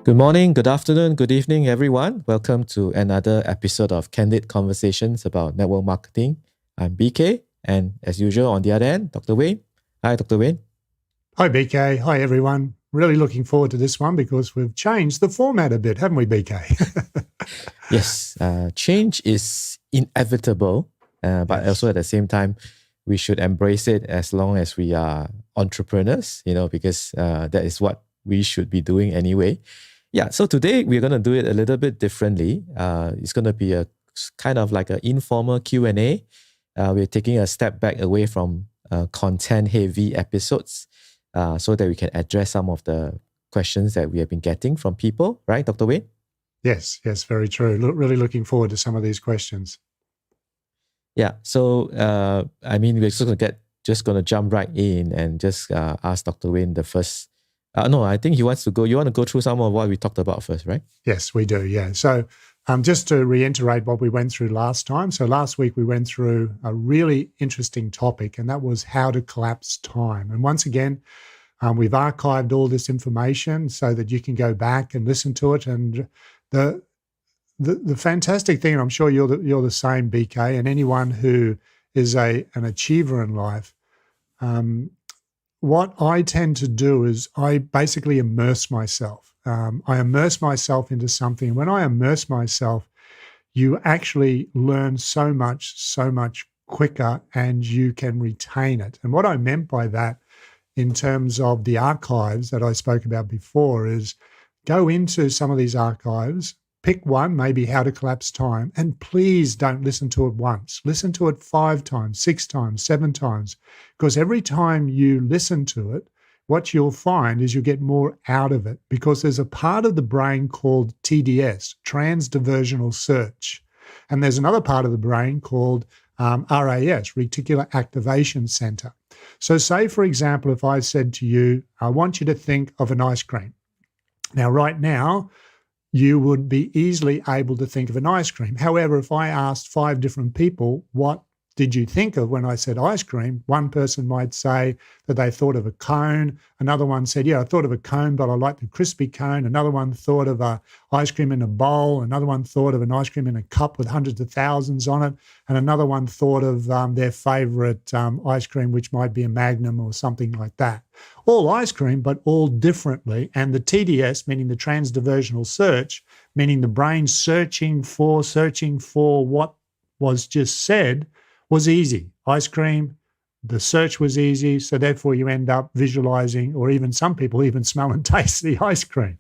Good morning, good afternoon, good evening, everyone. Welcome to another episode of Candid Conversations about Network Marketing. I'm BK, and as usual, on the other end, Dr. Wayne. Hi, Dr. Wayne. Hi, BK. Hi, everyone. Really looking forward to this one because we've changed the format a bit, haven't we, BK? Yes, change is inevitable, but Yes. also at the same time, we should embrace it as long as we are entrepreneurs, because that is what we should be doing anyway. Yeah, so today we're going to do it a little bit differently. It's going to be a kind of like an informal Q&A. We're taking a step back away from content-heavy episodes so that we can address some of the questions that we have been getting from people, right, Dr. Wayne? Yes, very true. Really looking forward to some of these questions. Yeah, so we're just going to jump right in and just ask Dr. Wayne the first. No, I think he wants to go. You want to go through some of what we talked about first, right? Yes, we do. Yeah. So just to reiterate what we went through last time. So last week we went through a really interesting topic, and that was how to collapse time. And once again, we've archived all this information so that you can go back and listen to it. And the fantastic thing, and I'm sure you're the same, BK, and anyone who is an achiever in life, what I tend to do is I basically immerse myself. I immerse myself into something. When I immerse myself, you actually learn so much quicker, and you can retain it. And what I meant by that in terms of the archives that I spoke about before is go into some of these archives, pick one, maybe How to Collapse Time, and please don't listen to it once. Listen to it 5 times, 6 times, 7 times, because every time you listen to it, what you'll find is you get more out of it, because there's a part of the brain called TDS, transdiversional search. And there's another part of the brain called RAS, reticular activation center. So say, for example, if I said to you, I want you to think of an ice cream. Now, right now, you would be easily able to think of an ice cream. However, if I asked 5 different people, what did you think of when I said ice cream? One person might say that they thought of a cone. Another one said, yeah, I thought of a cone, but I like the crispy cone. Another one thought of a ice cream in a bowl. Another one thought of an ice cream in a cup with hundreds of thousands on it. And another one thought of their favorite ice cream, which might be a Magnum or something like that. All ice cream, but all differently. And the TDS, meaning the transdiversional search, meaning the brain searching for what was just said, was easy. Ice cream, the search was easy, so therefore you end up visualizing, or even some people even smell and taste the ice cream.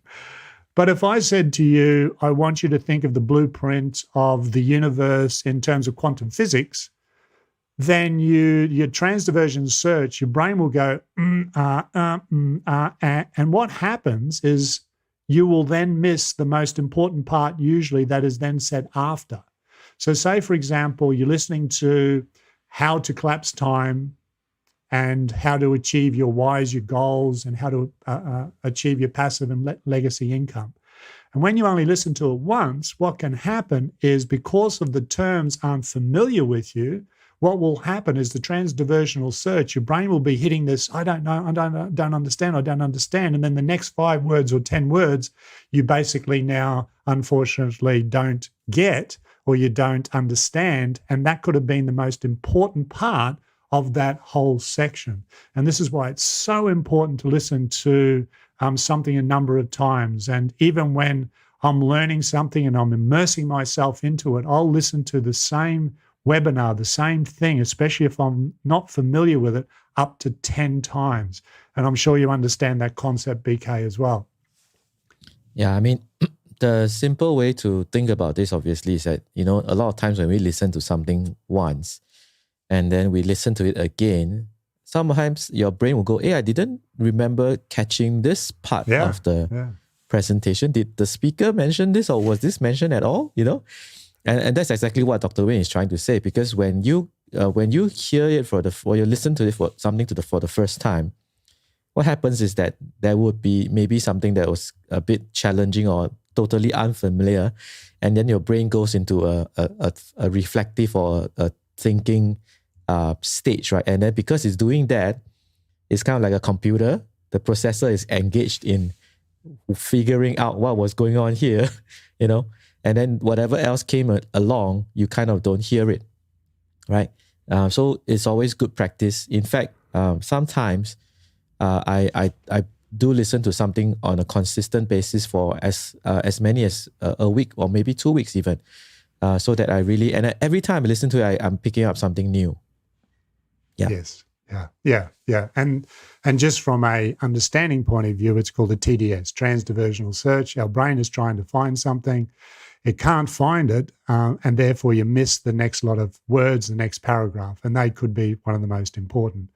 But if I said to you, I want you to think of the blueprint of the universe in terms of quantum physics, then your transdiversion search, your brain will go, and what happens is you will then miss the most important part usually that is then said after. So say, for example, you're listening to How to Collapse Time and how to achieve your whys, your goals, and how to achieve your passive and legacy income. And when you only listen to it once, what can happen is, because of the terms aren't familiar with you, what will happen is the transdiversional search, your brain will be hitting this, I don't know, I don't understand. And then the next 5 words or 10 words, you basically now, unfortunately, don't get, or you don't understand. And that could have been the most important part of that whole section. And this is why it's so important to listen to something a number of times. And even when I'm learning something and I'm immersing myself into it, I'll listen to the same webinar, the same thing, especially if I'm not familiar with it, up to 10 times. And I'm sure you understand that concept, BK, as well. Yeah, the simple way to think about this, obviously, is that, a lot of times when we listen to something once and then we listen to it again, sometimes your brain will go, hey, I didn't remember catching this part of the presentation. Did the speaker mention this, or was this mentioned at all? And that's exactly what Dr. Wayne is trying to say, because when you hear it or you listen to it for the first time, what happens is that there would be maybe something that was a bit challenging or totally unfamiliar, and then your brain goes into a reflective or a thinking stage, right? And then because it's doing that, it's kind of like a computer. The processor is engaged in figuring out what was going on here, you know, and then whatever else came along, you kind of don't hear it, right? So it's always good practice. In fact, sometimes I do listen to something on a consistent basis for as many as a week or maybe 2 weeks even, so that I really, and every time I listen to it, I'm picking up something new. Yeah. Yes. Yeah. And just from a understanding point of view, it's called a TDS, transdiversional search. Our brain is trying to find something. It can't find it, and therefore you miss the next lot of words, the next paragraph, and they could be one of the most important.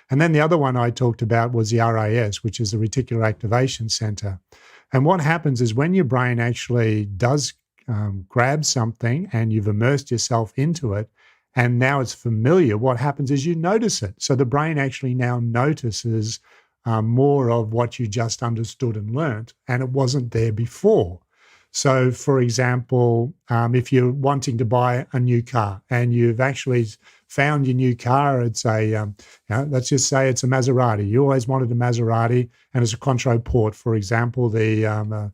And then the other one I talked about was the RAS, which is the Reticular Activation Center. And what happens is when your brain actually does grab something and you've immersed yourself into it, and now it's familiar, what happens is you notice it. So the brain actually now notices more of what you just understood and learnt, and it wasn't there before. So, for example, if you're wanting to buy a new car and you've actually found your new car, it's let's just say it's a Maserati. You always wanted a Maserati, and it's a Contro Port, for example, the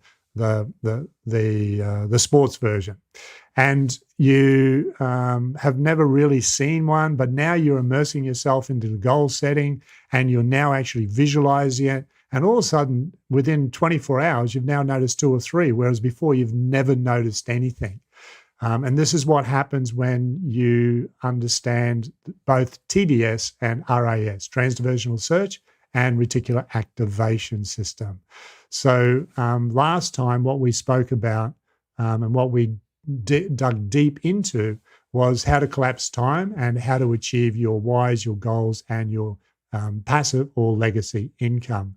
sports version. And you have never really seen one, but now you're immersing yourself into the goal setting, and you're now actually visualizing it. And all of a sudden, within 24 hours, you've now noticed 2 or 3, whereas before you've never noticed anything. And this is what happens when you understand both TDS and RAS, transdiversional search and reticular activation system. So last time, what we spoke about and what we dug deep into was how to collapse time and how to achieve your whys, your goals, and your passive or legacy income.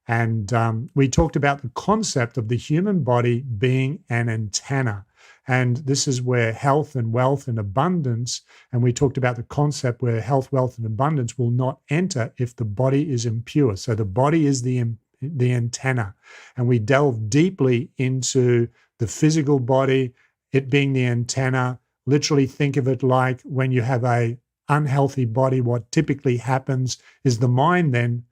And we talked about the concept of the human body being an antenna. And this is where health and wealth and abundance, and we talked about the concept where health, wealth, and abundance will not enter if the body is impure. So the body is the antenna. And we delve deeply into the physical body, it being the antenna. Literally think of it like when you have a unhealthy body, what typically happens is the mind then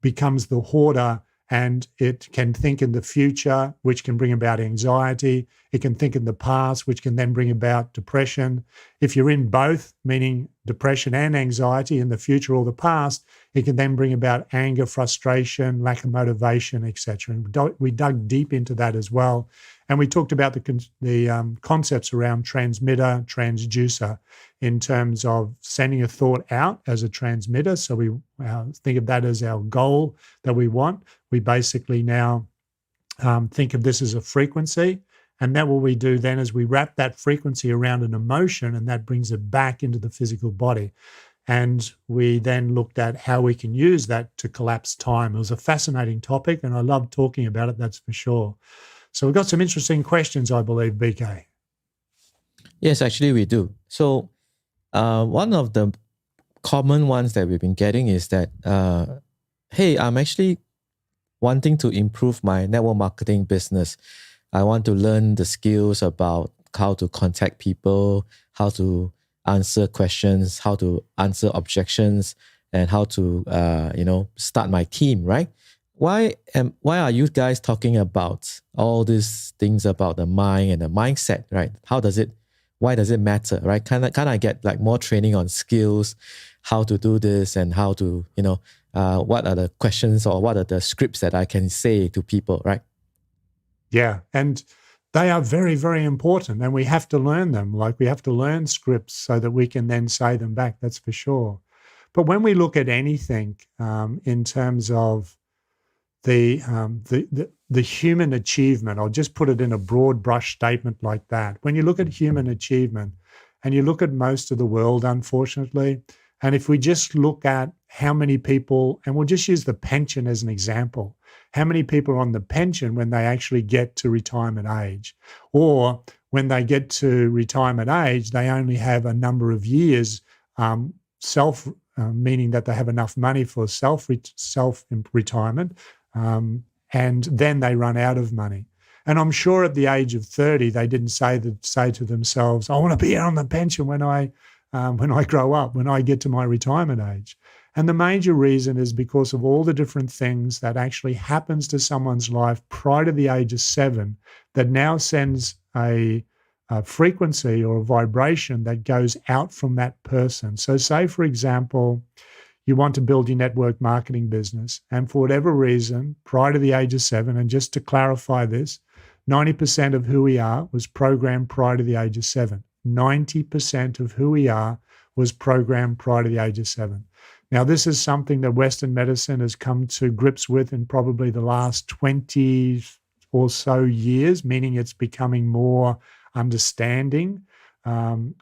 becomes the hoarder, and it can think in the future, which can bring about anxiety. It can think in the past, which can then bring about depression. If you're in both, meaning depression and anxiety in the future or the past, it can then bring about anger, frustration, lack of motivation, etc. And we dug deep into that as well. And we talked about the concepts around transmitter, transducer, in terms of sending a thought out as a transmitter. So we think of that as our goal that we want. We basically now think of this as a frequency. And then what we do then is we wrap that frequency around an emotion, and that brings it back into the physical body. And we then looked at how we can use that to collapse time. It was a fascinating topic, and I love talking about it, that's for sure. So we've got some interesting questions, I believe, BK. Yes, actually we do. So one of the common ones that we've been getting is that, hey, I'm actually wanting to improve my network marketing business. I want to learn the skills about how to contact people, how to answer questions, how to answer objections, and how to, start my team, right? Why are you guys talking about all these things about the mind and the mindset, right? Why does it matter, right? Can I get like more training on skills, how to do this, and how to, what are the questions or what are the scripts that I can say to people, right? Yeah, and they are very, very important, and we have to learn them. Like we have to learn scripts so that we can then say them back, that's for sure. But when we look at anything in terms of the human achievement, I'll just put it in a broad brush statement like that. When you look at human achievement and you look at most of the world, unfortunately, and if we just look at how many people, and we'll just use the pension as an example, how many people are on the pension when they actually get to retirement age? Or when they get to retirement age, they only have a number of years meaning that they have enough money for self-retirement, and then they run out of money. And I'm sure at the age of 30, they didn't say to themselves, I want to be on the pension when I grow up, when I get to my retirement age. And the major reason is because of all the different things that actually happens to someone's life prior to the age of 7 that now sends a frequency or a vibration that goes out from that person. So say, for example, you want to build your network marketing business, and for whatever reason, prior to the age of 7, and just to clarify this, 90% of who we are was programmed prior to the age of 7. 90% of who we are was programmed prior to the age of 7. Now, this is something that Western medicine has come to grips with in probably the last 20 or so years, meaning it's becoming more understanding,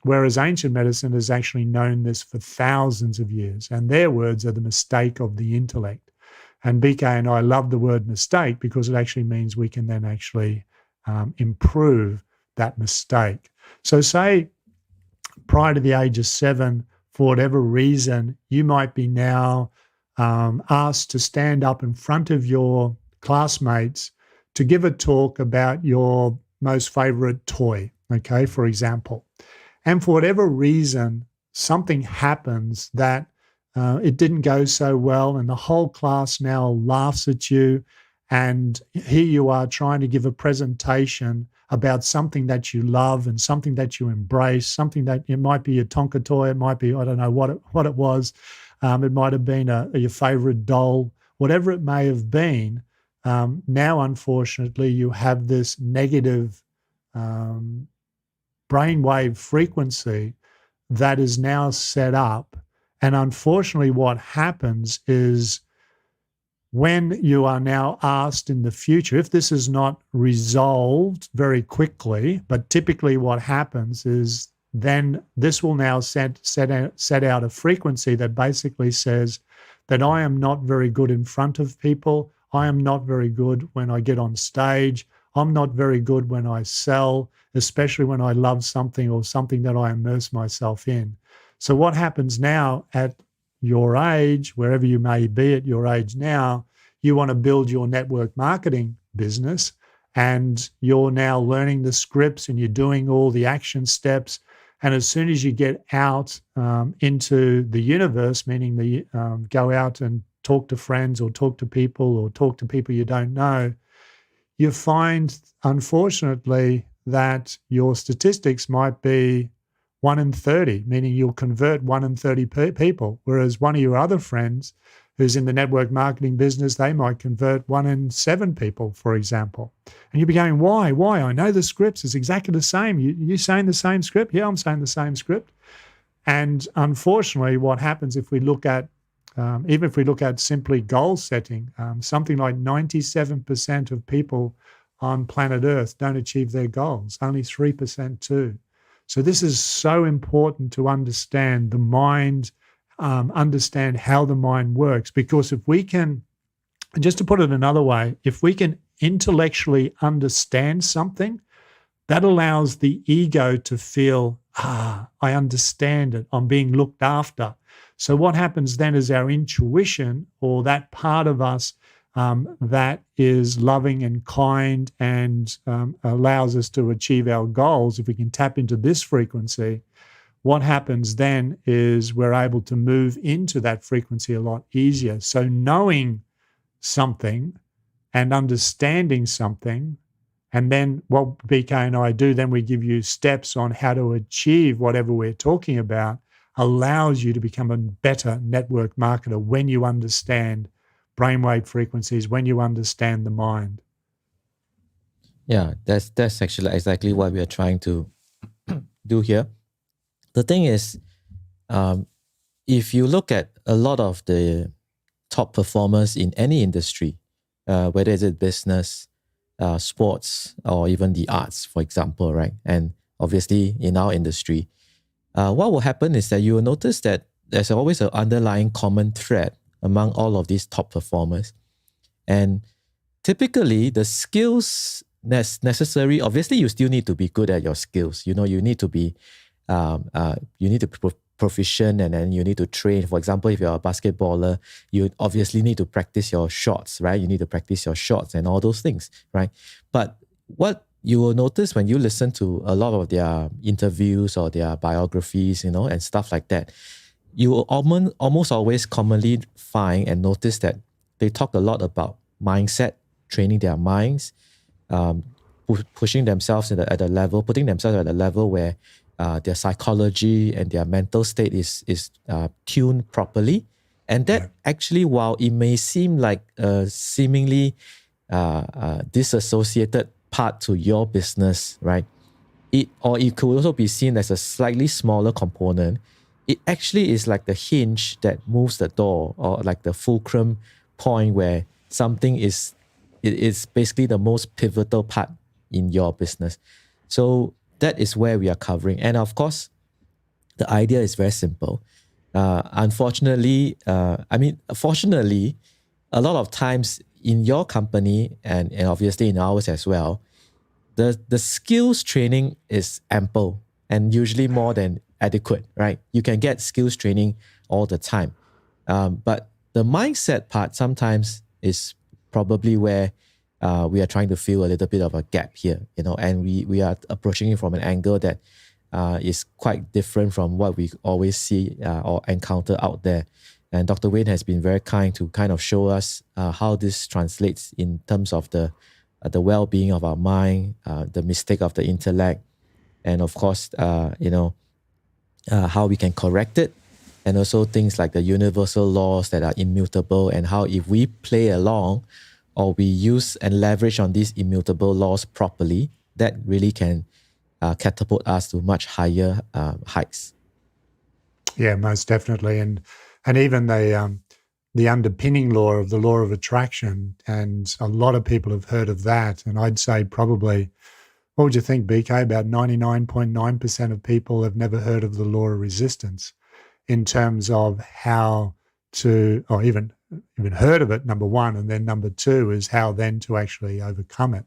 whereas ancient medicine has actually known this for thousands of years. And their words are the mistake of the intellect. And BK and I love the word mistake because it actually means we can then actually improve that mistake. So say prior to the age of 7, for whatever reason, you might be now asked to stand up in front of your classmates to give a talk about your most favorite toy, okay, for example. And for whatever reason, something happens that it didn't go so well, and the whole class now laughs at you. And here you are trying to give a presentation about something that you love and something that you embrace, something that it might be a Tonka toy, it might be, I don't know what it was. It might have been your favorite doll, whatever it may have been. Now, unfortunately, you have this negative brainwave frequency that is now set up. And unfortunately, what happens is when you are now asked in the future, if this is not resolved very quickly, but typically what happens is then this will now set out a frequency that basically says that I am not very good in front of people. I am not very good when I get on stage. I'm not very good when I sell, especially when I love something or something that I immerse myself in. So what happens now at your age, wherever you may be at your age now, you want to build your network marketing business, and you're now learning the scripts and you're doing all the action steps. And as soon as you get out into the universe, meaning go out and talk to friends or talk to people you don't know, you find, unfortunately, that your statistics might be 1 in 30, meaning you'll convert 1 in 30 people, whereas one of your other friends who's in the network marketing business, they might convert 1 in 7 people, for example. And you'll be going, why? I know the scripts is exactly the same. You saying the same script? Yeah, I'm saying the same script. And unfortunately, what happens if we look at, even if we look at simply goal setting, something like 97% of people on planet Earth don't achieve their goals, only 3% do. So this is so important to understand the mind, understand how the mind works, because if we can, just to put it another way, if we can intellectually understand something, that allows the ego to feel, I understand it, I'm being looked after. So what happens then is our intuition, or that part of us that is loving and kind and allows us to achieve our goals, if we can tap into this frequency, what happens then is we're able to move into that frequency a lot easier. So knowing something and understanding something, and then what BK and I do, then we give you steps on how to achieve whatever we're talking about, allows you to become a better network marketer when you understand brainwave frequencies, when you understand the mind. Yeah, that's actually exactly what we are trying to do here. The thing is, if you look at a lot of the top performers in any industry, whether it's business, sports, or even the arts, for example, right? And obviously in our industry, what will happen is that you will notice that there's always an underlying common thread among all of these top performers. And typically the skills necessary, obviously you still need to be good at your skills. You need to be proficient, and then you need to train. For example, if you're a basketballer, you obviously need to practice your shots, right? You need to practice your shots and all those things, right? But what you will notice when you listen to a lot of their interviews or their biographies, and stuff like that, you will almost always commonly find and notice that they talk a lot about mindset, training their minds, pushing themselves at a level, putting themselves at a level where their psychology and their mental state is tuned properly. And that actually, while it may seem like a seemingly disassociated part to your business, right? It could also be seen as a slightly smaller component. It actually is like the hinge that moves the door, or like the fulcrum point where something is basically the most pivotal part in your business. So that is where we are covering. And of course, the idea is very simple. Fortunately, a lot of times in your company and obviously in ours as well, the skills training is ample and usually more than adequate, right? You can get skills training all the time. But the mindset part sometimes is probably where we are trying to fill a little bit of a gap here, and we are approaching it from an angle that is quite different from what we always see or encounter out there. And Dr. Wayne has been very kind to kind of show us how this translates in terms of the well-being of our mind, the mistake of the intellect, and of course, how we can correct it, and also things like the universal laws that are immutable, and how if we play along or we use and leverage on these immutable laws properly, that really can catapult us to much higher heights. Yeah, most definitely. And even the underpinning law of the law of attraction, and a lot of people have heard of that. And I'd say probably, what would you think, BK? About 99.9% of people have never heard of the law of resistance in terms of how to, or even heard of it, number one, and then number two is how then to actually overcome it.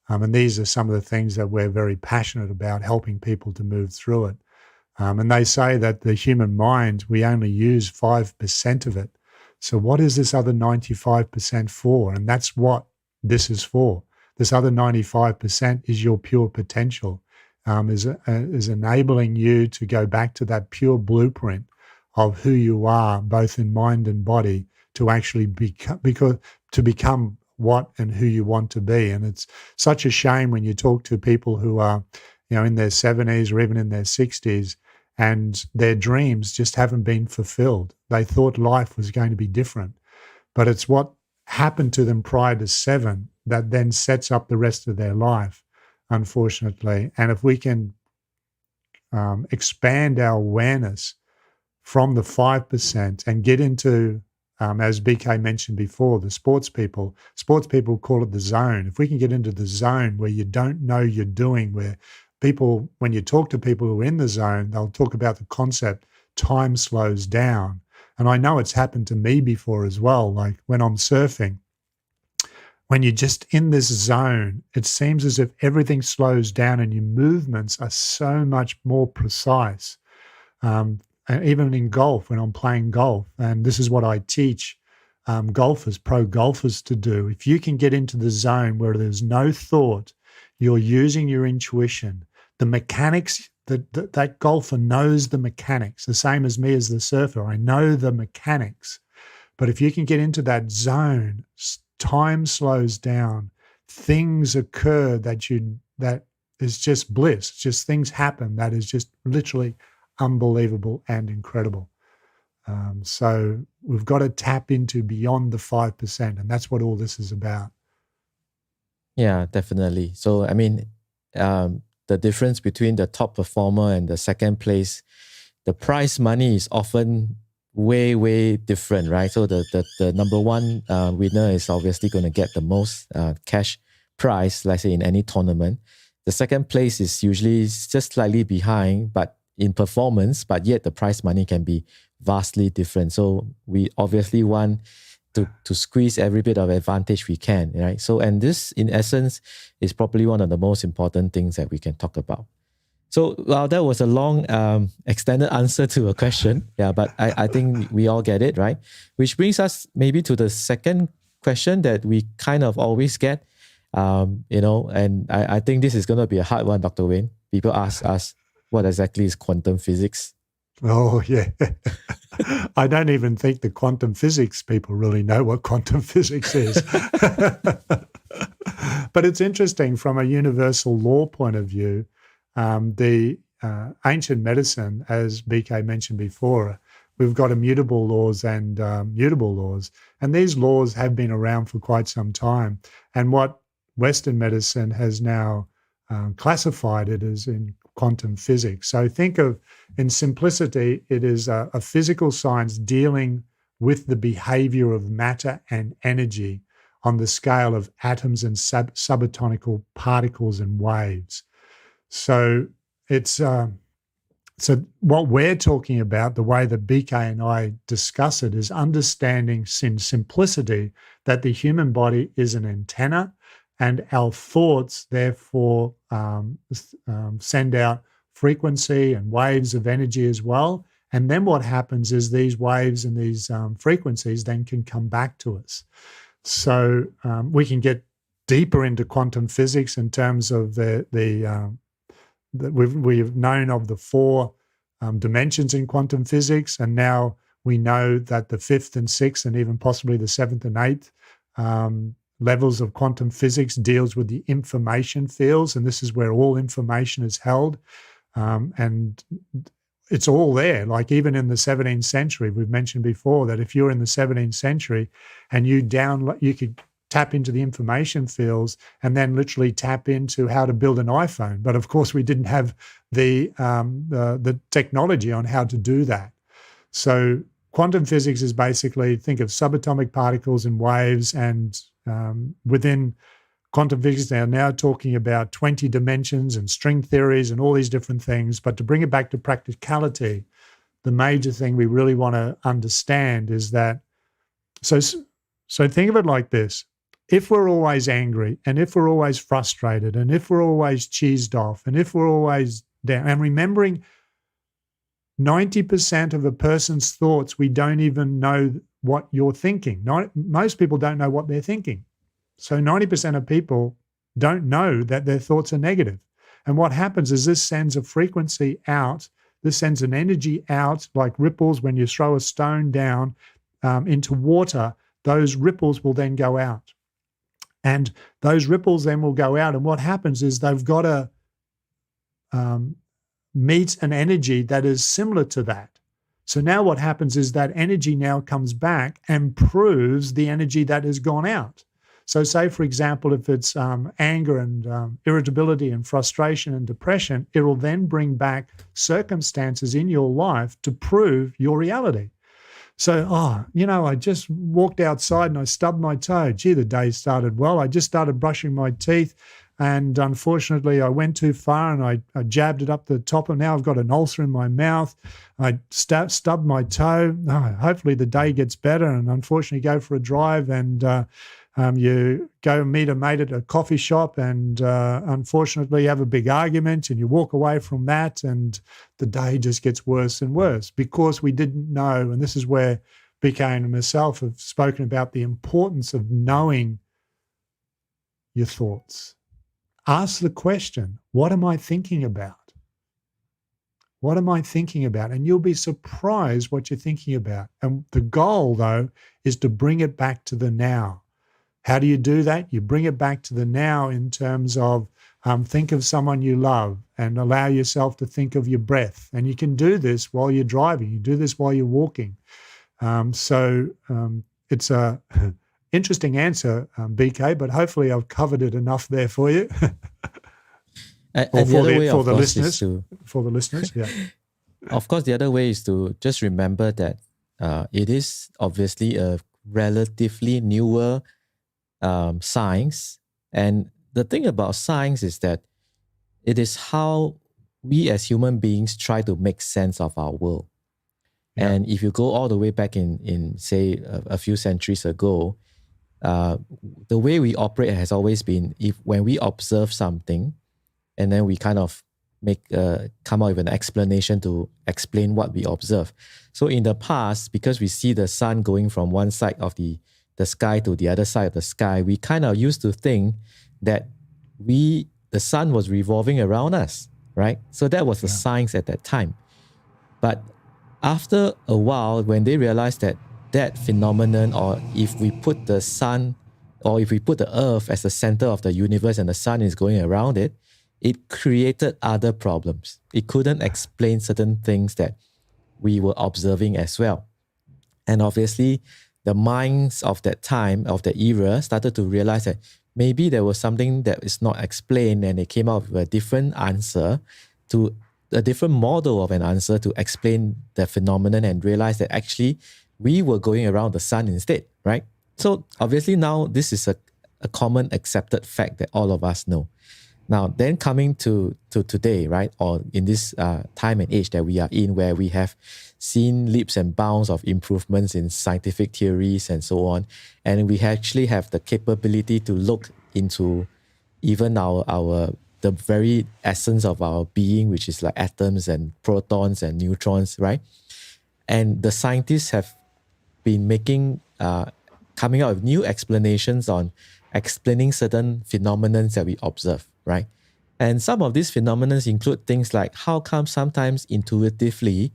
And these are some of the things that we're very passionate about, helping people to move through it. And they say that the human mind, we only use 5% of it. So what is this other 95% for? And that's what this is for. This other 95% is your pure potential, is enabling you to go back to that pure blueprint of who you are, both in mind and body, to actually become what and who you want to be. And it's such a shame when you talk to people who are, in their 70s or even in their 60s, and their dreams just haven't been fulfilled. They thought life was going to be different, but it's what happened to them prior to 7 that then sets up the rest of their life, unfortunately. And if we can expand our awareness from the 5% and get into, as BK mentioned before, the sports people call it the zone. If we can get into the zone where you don't know you're doing, where people, when you talk to people who are in the zone, they'll talk about the concept, time slows down. And I know it's happened to me before as well. Like when I'm surfing, when you're just in this zone, it seems as if everything slows down and your movements are so much more precise. And even in golf, when I'm playing golf, and this is what I teach pro golfers to do. If you can get into the zone where there's no thought, you're using your intuition, the mechanics, that golfer knows the mechanics, the same as me as the surfer. I know the mechanics. But if you can get into that zone, time slows down, things occur that is just bliss, just things happen that is just literally unbelievable and incredible. So we've got to tap into beyond the 5%, and that's what all this is about. Yeah, definitely. So, the difference between the top performer and the second place, the prize money is often way, way different, right? So the number one winner is obviously going to get the most cash prize, let's say in any tournament. The second place is usually just slightly behind, but in performance, but yet the prize money can be vastly different. So we obviously want to squeeze every bit of advantage we can, right? So, and this in essence is probably one of the most important things that we can talk about. So, well, that was a long, extended answer to a question. Yeah, but I think we all get it, right? Which brings us maybe to the second question that we kind of always get, and I think this is going to be a hard one, Dr. Wayne. People ask us, what exactly is quantum physics? Oh, yeah. I don't even think the quantum physics people really know what quantum physics is. But it's interesting from a universal law point of view. The ancient medicine, as BK mentioned before, we've got immutable laws and mutable laws. And these laws have been around for quite some time. And what Western medicine has now classified it as in quantum physics. So think of, in simplicity, it is a physical science dealing with the behavior of matter and energy on the scale of atoms and subatomic particles and waves. So it's so what we're talking about, the way that BK and I discuss it, is understanding in simplicity that the human body is an antenna, and our thoughts therefore send out frequency and waves of energy as well. And then what happens is these waves and these frequencies then can come back to us. So we can get deeper into quantum physics in terms of that we've known of the four dimensions in quantum physics, and now we know that the fifth and sixth and even possibly the seventh and eighth levels of quantum physics deals with the information fields, and this is where all information is held. And it's all there. Like even in the 17th century, we've mentioned before that if you're in the 17th century and you could tap into the information fields and then literally tap into how to build an iPhone. But of course, we didn't have the technology on how to do that. So quantum physics is basically, think of subatomic particles and waves, and within quantum physics, they are now talking about 20 dimensions and string theories and all these different things. But to bring it back to practicality, the major thing we really want to understand is that, so think of it like this. If we're always angry, and if we're always frustrated, and if we're always cheesed off, and if we're always down, and remembering 90% of a person's thoughts, we don't even know what you're thinking. Most people don't know what they're thinking. So 90% of people don't know that their thoughts are negative. And what happens is this sends a frequency out, this sends an energy out like ripples when you throw a stone down into water. Those ripples will then go out. And those ripples then will go out. And what happens is they've got to meet an energy that is similar to that. So now what happens is that energy now comes back and proves the energy that has gone out. So say, for example, if it's anger and irritability and frustration and depression, it will then bring back circumstances in your life to prove your reality. So, I just walked outside and I stubbed my toe. Gee, the day started well. I just started brushing my teeth, and unfortunately I went too far and I jabbed it up the top, and now I've got an ulcer in my mouth. I stubbed my toe. Hopefully the day gets better, and unfortunately go for a drive, and you go meet a mate at a coffee shop, and unfortunately have a big argument, and you walk away from that, and the day just gets worse and worse because we didn't know. And this is where BK and myself have spoken about the importance of knowing your thoughts. Ask the question, what am I thinking about? What am I thinking about? And you'll be surprised what you're thinking about. And the goal, though, is to bring it back to the now. How do you do that? You bring it back to the now in terms of think of someone you love and allow yourself to think of your breath. And you can do this while you're driving. You do this while you're walking. So it's a interesting answer, BK, but hopefully I've covered it enough there for you. For the listeners, yeah. Of course, the other way is to just remember that it is obviously a relatively newer science. And the thing about science is that it is how we as human beings try to make sense of our world. Yeah. And if you go all the way back in say, a few centuries ago, the way we operate has always been when we observe something, and then we kind of come out with an explanation to explain what we observe. So in the past, because we see the sun going from one side of the sky to the other side of the sky, we kind of used to think that the sun was revolving around us, right? So that was the science at that time. But after a while, when they realized that that phenomenon, or if we put the sun, or if we put the earth as the center of the universe and the sun is going around it, it created other problems. It couldn't explain certain things that we were observing as well. And obviously, the minds of that time, of the era, started to realize that maybe there was something that is not explained, and they came up with a different answer, to a different model of an answer to explain the phenomenon, and realize that actually we were going around the sun instead, right? So obviously now this is a common accepted fact that all of us know. Now, then coming to today, right, or in this time and age that we are in, where we have seen leaps and bounds of improvements in scientific theories and so on, and we actually have the capability to look into even the very essence of our being, which is like atoms and protons and neutrons, right? And the scientists have been coming out with new explanations on explaining certain phenomena that we observe, right? And some of these phenomena include things like how come sometimes intuitively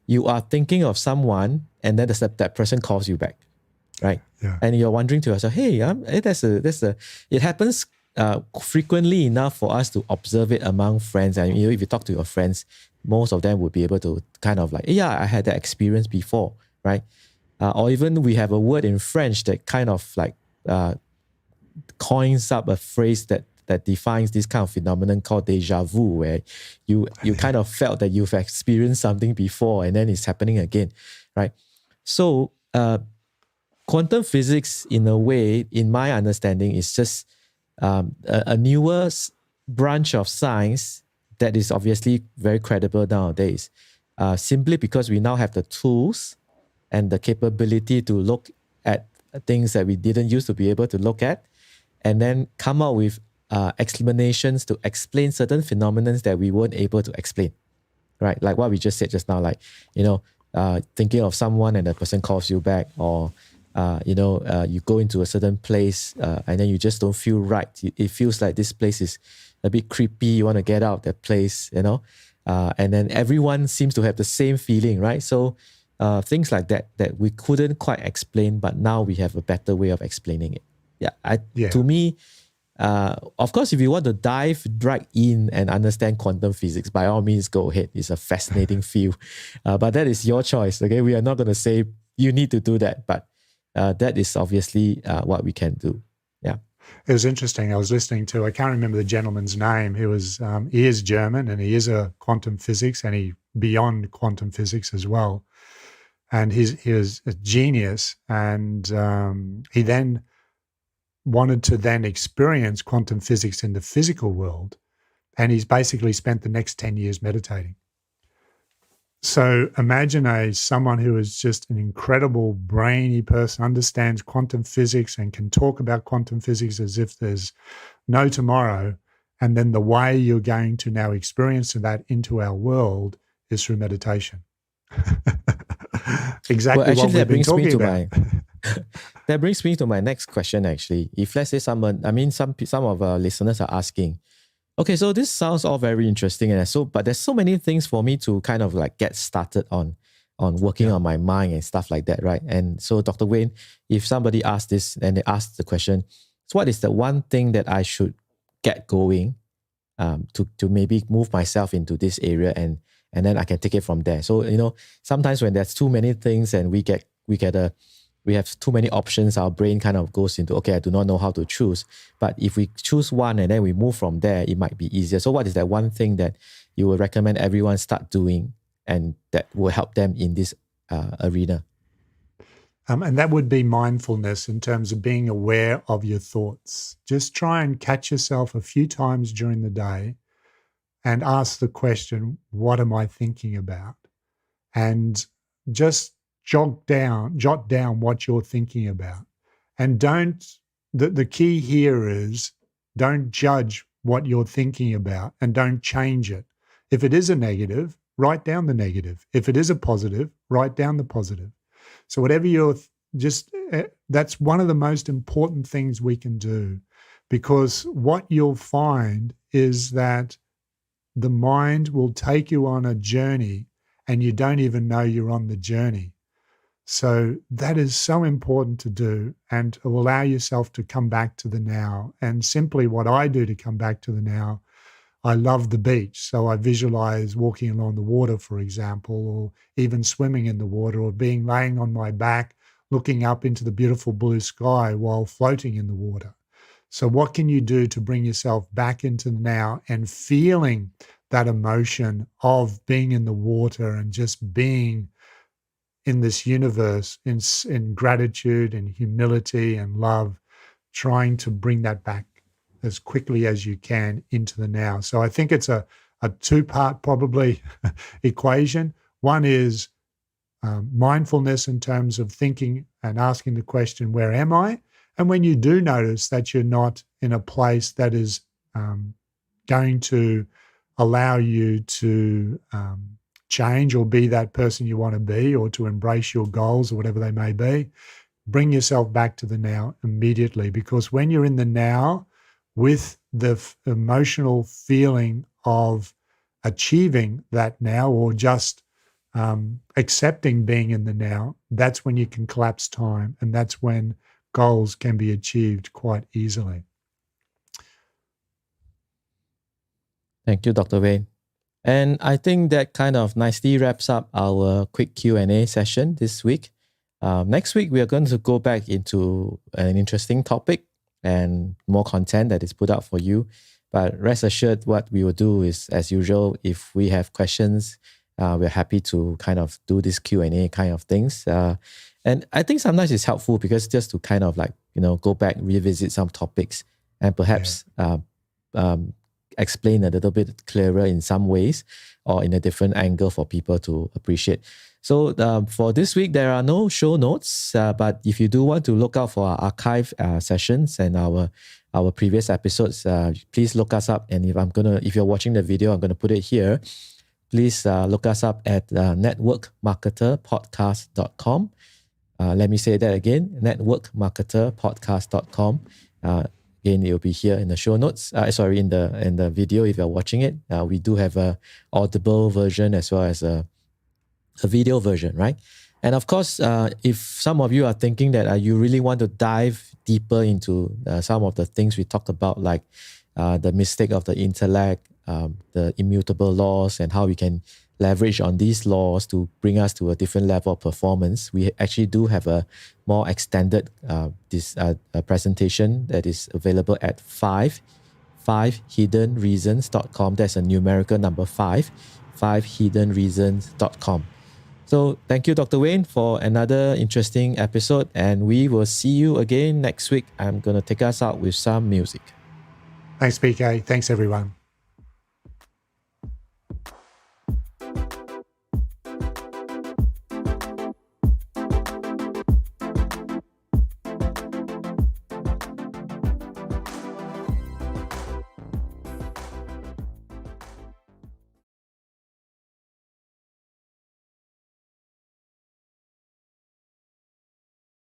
you are thinking of someone and then that person calls you back, right? Yeah. And you're wondering to yourself, hey, it happens frequently enough for us to observe it among friends. And if you talk to your friends, most of them would be able to kind of like, yeah, I had that experience before, right? Or even we have a word in French that kind of like coins up a phrase that defines this kind of phenomenon called déjà vu, where you kind of felt that you've experienced something before and then it's happening again, right? So quantum physics, in a way, in my understanding, is just a newer branch of science that is obviously very credible nowadays, simply because we now have the tools and the capability to look at things that we didn't used to be able to look at, and then come up with explanations to explain certain phenomena that we weren't able to explain, right? Like what we just said just now, like, thinking of someone and the person calls you back, or, you go into a certain place and then you just don't feel right. It feels like this place is a bit creepy. You want to get out of that place, and then everyone seems to have the same feeling, right? So things like that we couldn't quite explain, but now we have a better way of explaining it. To me, of course, if you want to dive right in and understand quantum physics, by all means, go ahead. It's a fascinating field, but that is your choice. Okay, we are not going to say you need to do that, but that is obviously what we can do. Yeah, it was interesting. I was listening to, I can't remember the gentleman's name. He is German, and he is a quantum physics, and he beyond quantum physics as well. And he was a genius, and he then wanted to then experience quantum physics in the physical world, and he's basically spent the next 10 years meditating. So imagine someone who is just an incredible brainy person, understands quantum physics and can talk about quantum physics as if there's no tomorrow, and then the way you're going to now experience that into our world is through meditation. Exactly. Well, actually, what we've been talking about. That brings me to my next question, actually. If let's say some of our listeners are asking, okay, so this sounds all very interesting, but there's so many things for me to kind of like get started on working on my mind and stuff like that, right? And so, Dr. Wayne, if somebody asks this and they ask the question, so what is the one thing that I should get going to maybe move myself into this area, and then I can take it from there? So, sometimes when there's too many things and we have too many options, our brain kind of goes into, okay, I do not know how to choose. But if we choose one and then we move from there, it might be easier. So what is that one thing that you would recommend everyone start doing and that will help them in this arena? And that would be mindfulness, in terms of being aware of your thoughts. Just try and catch yourself a few times during the day and ask the question, what am I thinking about? And just jot down what you're thinking about. And the key here is, don't judge what you're thinking about and don't change it. If it is a negative, write down the negative. If it is a positive, write down the positive. So whatever that's one of the most important things we can do, because what you'll find is that the mind will take you on a journey, and you don't even know you're on the journey. So that is so important to do, and to allow yourself to come back to the now. And simply what I do to come back to the now, I love the beach. So I visualize walking along the water, for example, or even swimming in the water, or laying on my back, looking up into the beautiful blue sky while floating in the water. So what can you do to bring yourself back into the now and feeling that emotion of being in the water and just being in this universe in gratitude and humility and love, trying to bring that back as quickly as you can into the now. So I think it's a two-part probably equation. One is mindfulness in terms of thinking and asking the question, where am I? And when you do notice that you're not in a place that is going to allow you to change or be that person you want to be, or to embrace your goals or whatever they may be, bring yourself back to the now immediately. Because when you're in the now with the emotional feeling of achieving that now, or just accepting being in the now, that's when you can collapse time, and that's when goals can be achieved quite easily. Thank you, Dr. Wayne. And I think that kind of nicely wraps up our quick Q&A session this week. Next week, we are going to go back into an interesting topic and more content that is put out for you. But rest assured, what we will do is, as usual, if we have questions, we're happy to kind of do this Q&A kind of things. And I think sometimes it's helpful because just to kind of go back, revisit some topics, and perhaps explain a little bit clearer in some ways, or in a different angle for people to appreciate. So for this week, there are no show notes, but if you do want to look out for our archive sessions and our previous episodes, please look us up. And if you're watching the video, I'm gonna put it here. Please look us up at networkmarketerpodcast.com. Let me say that again, networkmarketerpodcast.com. Again, it will be here in the show notes. In the video if you're watching it. We do have a audible version as well as a video version, right? And of course, if some of you are thinking that you really want to dive deeper into some of the things we talked about, like the mistake of the intellect, the immutable laws, and how we can leverage on these laws to bring us to a different level of performance, we actually do have a more extended presentation that is available at 5hiddenreasons.com. That's a numerical number 5hiddenreasons.com. So thank you, Dr. Wayne, for another interesting episode, and we will see you again next week. I'm going to take us out with some music. Thanks, PK. Thanks, everyone.